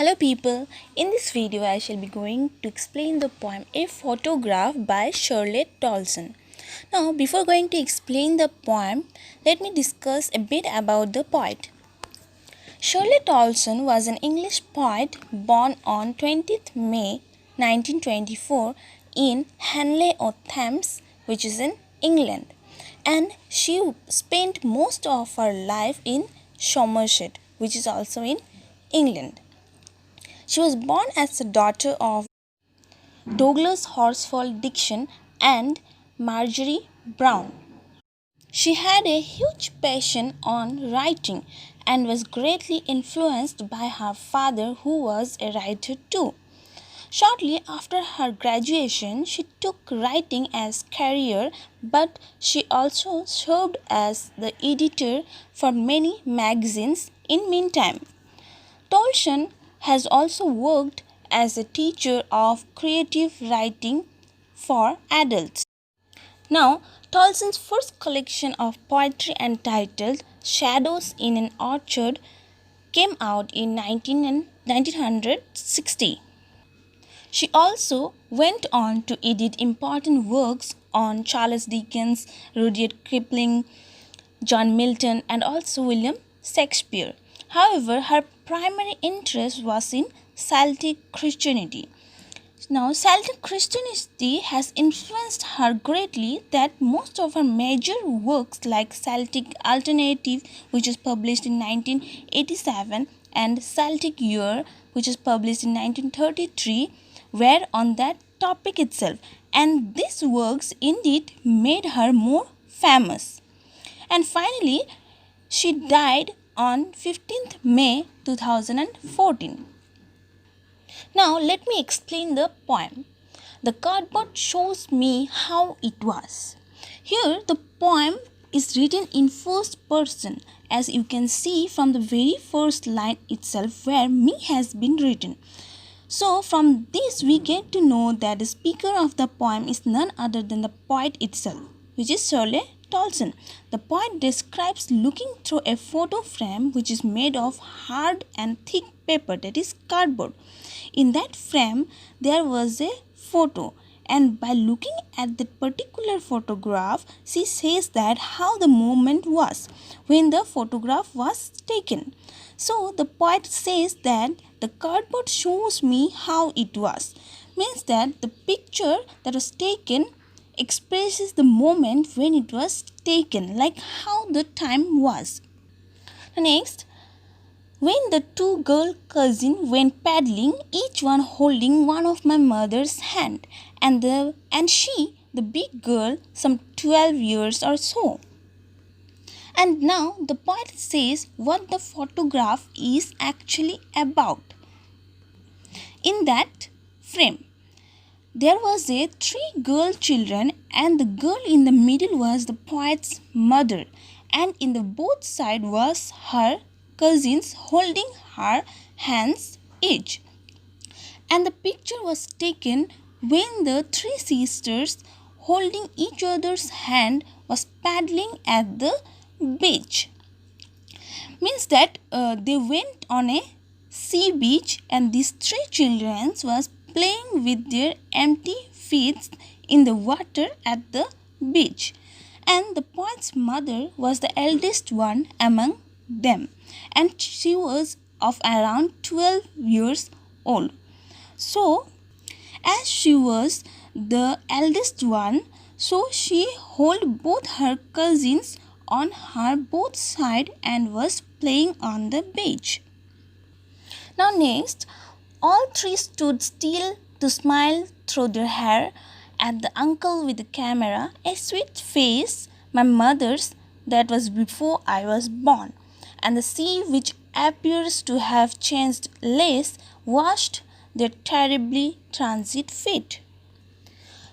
Hello people, in this video I shall be going to explain the poem A Photograph by Charlotte Tolson. Now before going to explain the poem, let me discuss a bit about the poet. Charlotte Tolson was an English poet born on 20th May 1924 in Henley-on-Thames, which is in England, and she spent most of her life in Somerset, which is also in England. She was born as the daughter of Douglas Horsfall Dixon and Marjorie Brown. She had a huge passion on writing and was greatly influenced by her father, who was a writer too. Shortly after her graduation, she took writing as career, but she also served as the editor for many magazines in meantime. Tolson has also worked as a teacher of creative writing for adults. Now, Tolson's first collection of poetry entitled Shadows in an Orchard came out in 1960. She also went on to edit important works on Charles Dickens, Rudyard Kipling, John Milton, and also William Shakespeare. However, her primary interest was in Celtic Christianity. Now, Celtic Christianity has influenced her greatly that most of her major works like Celtic Alternative, which was published in 1987, and Celtic Year, which was published in 1933, were on that topic itself. And these works indeed made her more famous. And finally, she died on 15th May 2014. Now let me explain the poem. The cardboard shows me how it was. Here the poem is written in first person, as you can see from the very first line itself where me has been written. So from this we get to know that the speaker of the poem is none other than the poet itself, which is Charlotte Tolson. The poet describes looking through a photo frame which is made of hard and thick paper, that is cardboard. In that frame there was a photo, and by looking at that particular photograph she says that how the moment was when the photograph was taken. So the poet says that the cardboard shows me how it was, means that the picture that was taken expresses the moment when it was taken, like how the time was. Next, when the two girl cousins went paddling, each one holding one of my mother's hand, and she, the big girl, some 12 years or so. And now the poet says what the photograph is actually about. In that frame, there was a three girl children, and the girl in the middle was the poet's mother, and in the both side was her cousins holding her hands each. And the picture was taken when the three sisters holding each other's hand was paddling at the beach. Means that they went on a sea beach, and these three children was playing with their empty feet in the water at the beach, and the poet's mother was the eldest one among them, and she was of around 12 years old. So as she was the eldest one, so she held both her cousins on her both side and was playing on the beach. Now next, all three stood still to smile through their hair at the uncle with the camera, a sweet face, my mother's, that was before I was born, and the sea, which appears to have changed less, washed their terribly transit feet.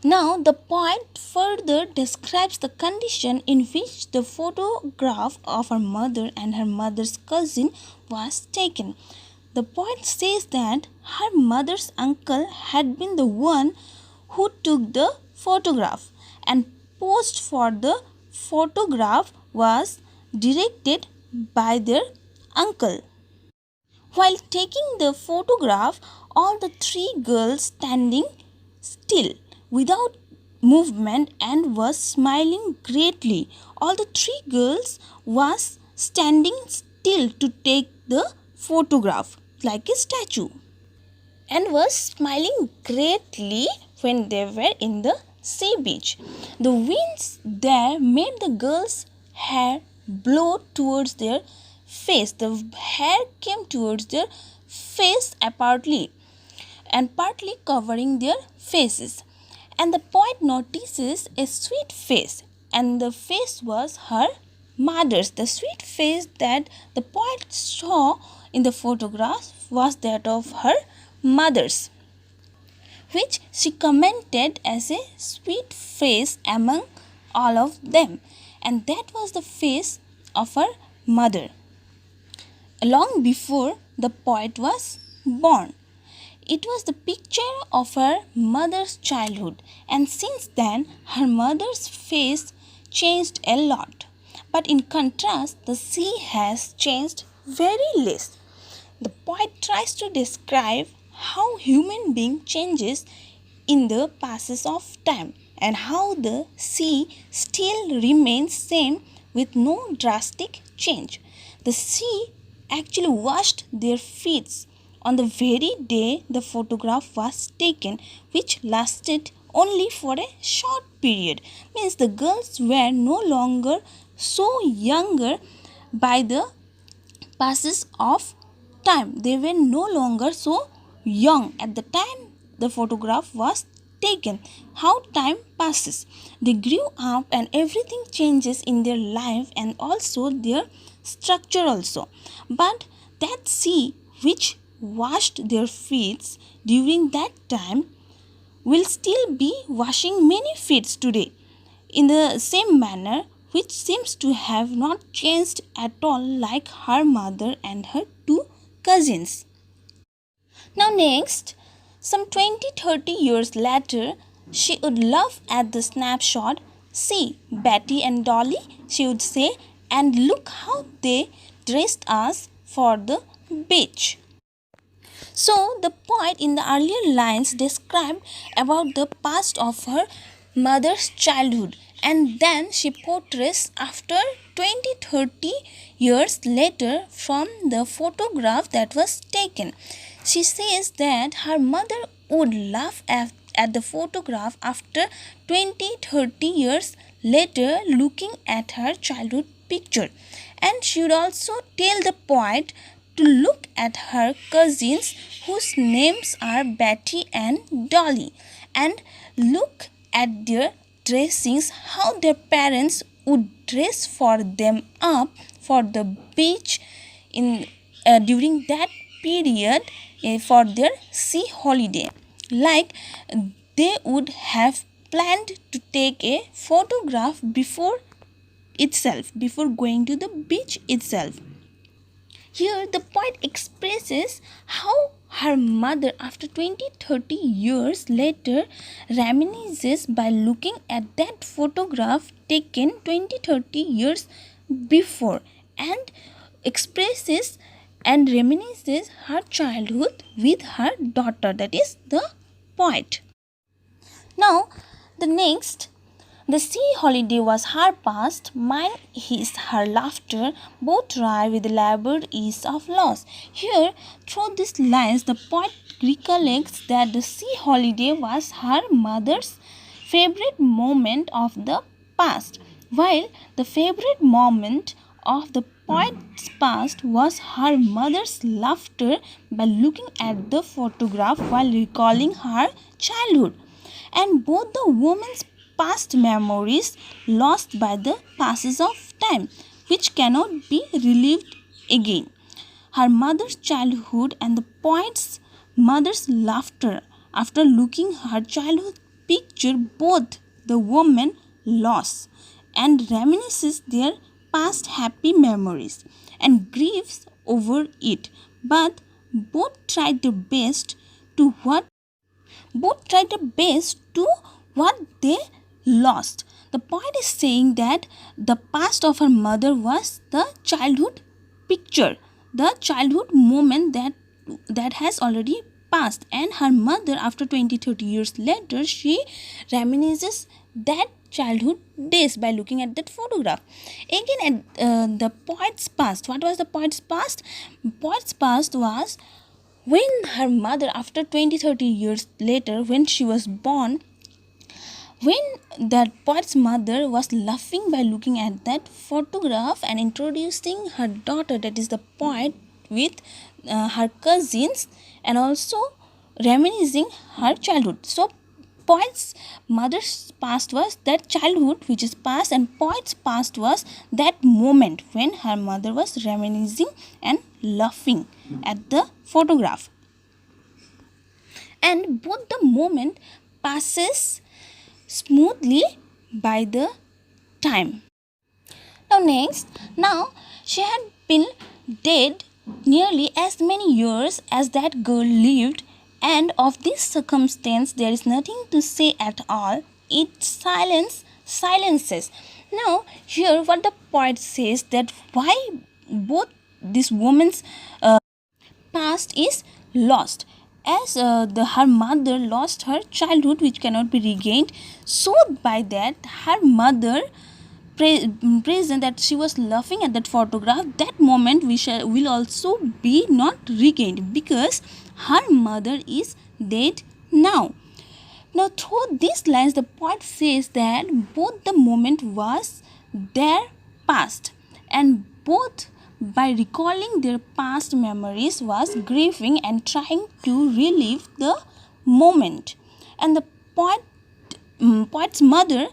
Now the poet further describes the condition in which the photograph of her mother and her mother's cousin was taken. The poet says that her mother's uncle had been the one who took the photograph, and posed for the photograph was directed by their uncle. While taking the photograph, all the three girls standing still without movement and was smiling greatly. All the three girls was standing still to take the photograph like a statue and was smiling greatly when they were in the sea beach. The winds there made the girls' hair blow towards their face. The hair came towards their face partly and partly covering their faces. And the poet notices a sweet face, and the face was her mother's. The sweet face that the poet saw in the photograph was that of her mother's, which she commented as a sweet face among all of them, and that was the face of her mother long before the poet was born. It was the picture of her mother's childhood, and since then her mother's face changed a lot. But in contrast, the sea has changed very less. The poet tries to describe how human being changes in the passes of time and how the sea still remains same with no drastic change. The sea actually washed their feet on the very day the photograph was taken, which lasted only for a short period. Means the girls were no longer so younger by the passes of time. They were no longer so young at the time the photograph was taken. How time passes. They grew up and everything changes in their life and also their structure also. But that sea which washed their feet during that time will still be washing many feet today in the same manner, which seems to have not changed at all, like her mother and her two cousins. Now next, some 20-30 years later, she would laugh at the snapshot. See, Betty and Dolly, she would say, and look how they dressed us for the beach. So the poet in the earlier lines described about the past of her mother's childhood, and then she portrays after 20-30 years later from the photograph that was taken. She says that her mother would laugh at the photograph after 20-30 years later looking at her childhood picture, and she would also tell the poet to look at her cousins whose names are Betty and Dolly and look at their dressings, how their parents would dress for them up for the beach in during that period for their sea holiday. Like they would have planned to take a photograph before going to the beach itself. Here, the poet expresses how her mother, after 20-30 years later, reminisces by looking at that photograph taken 20-30 years before and expresses and reminisces her childhood with her daughter, that is the poet. Now, the next, the sea holiday was her past, mine is her laughter, both wry with labored ease of loss. Here, through these lines, the poet recollects that the sea holiday was her mother's favorite moment of the past, while the favorite moment of the poet's past was her mother's laughter by looking at the photograph while recalling her childhood. And both the woman's past memories lost by the passes of time, which cannot be relived again. Her mother's childhood and the poet's mother's laughter after looking her childhood picture, both the woman lost and reminisces their past happy memories and grieves over it. But both tried their best to what they lost. The poet is saying that the past of her mother was the childhood picture, the childhood moment that has already passed, and her mother, after 20-30 years later, she reminisces that childhood days by looking at that photograph. Again, at the poet's past. What was the poet's past? Poet's past was when her mother, after 20-30 years later, when she was born, when that poet's mother was laughing by looking at that photograph and introducing her daughter, that is the poet, with her cousins, and also reminiscing her childhood. So poet's mother's past was that childhood which is past, and poet's past was that moment when her mother was reminiscing and laughing at the photograph. And both the moment passes smoothly by the time. Now she had been dead nearly as many years as that girl lived, and of this circumstance there is nothing to say at all. It silences. Now here what the poet says, that why both this woman's past is lost, as her mother lost her childhood which cannot be regained, so by that her mother present that she was laughing at that photograph, that moment will also be not regained, because her mother is dead now. Now through these lines the poet says that both the moment was their past, and both by recalling their past memories was grieving and trying to relive the moment. And the poet's mother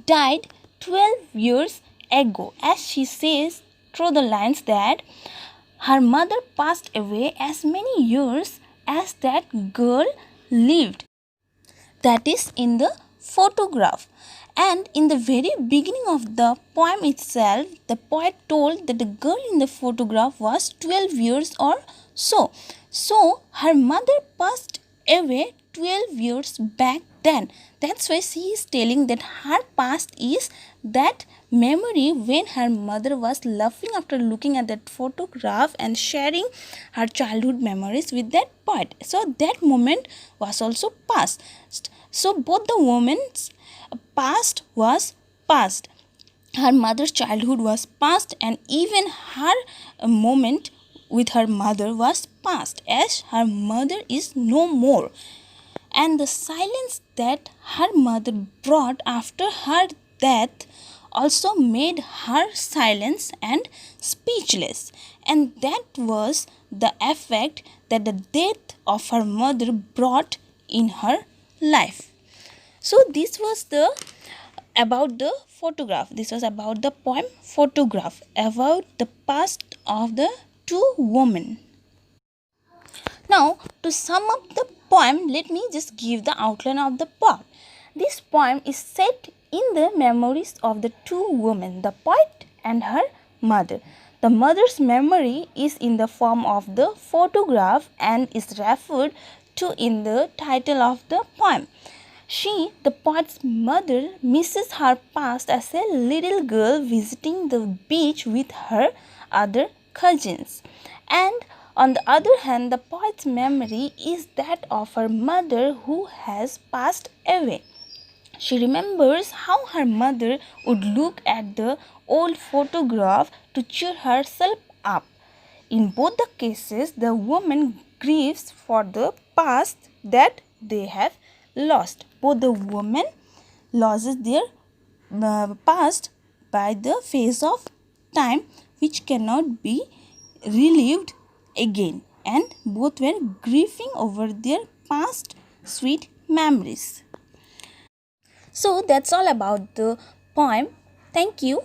died 12 years ago, as she says through the lines that her mother passed away as many years as that girl lived. That is in the photograph. And in the very beginning of the poem itself, the poet told that the girl in the photograph was 12 years or so. So her mother passed away 12 years back then. That's why she is telling that her past is that memory when her mother was laughing after looking at that photograph and sharing her childhood memories with that poet. So that moment was also past. So both the women's past was past. Her mother's childhood was past, and even her moment with her mother was past, as her mother is no more. And the silence that her mother brought after her death also made her silent and speechless, and that was the effect that the death of her mother brought in her life. So this was about the photograph. This was about the poem Photograph, about the past of the two women. Now to sum up the poem, let me just give the outline of the poem. This poem is set in the memories of the two women, the poet and her mother. The mother's memory is in the form of the photograph and is referred to in the title of the poem. She, the poet's mother, misses her past as a little girl visiting the beach with her other cousins. And on the other hand, the poet's memory is that of her mother who has passed away. She remembers how her mother would look at the old photograph to cheer herself up. In both the cases, the woman grieves for the past that they have lost. Both the women loses their past by the phase of time which cannot be relived again, and both were grieving over their past sweet memories. So that's all about the poem. Thank you.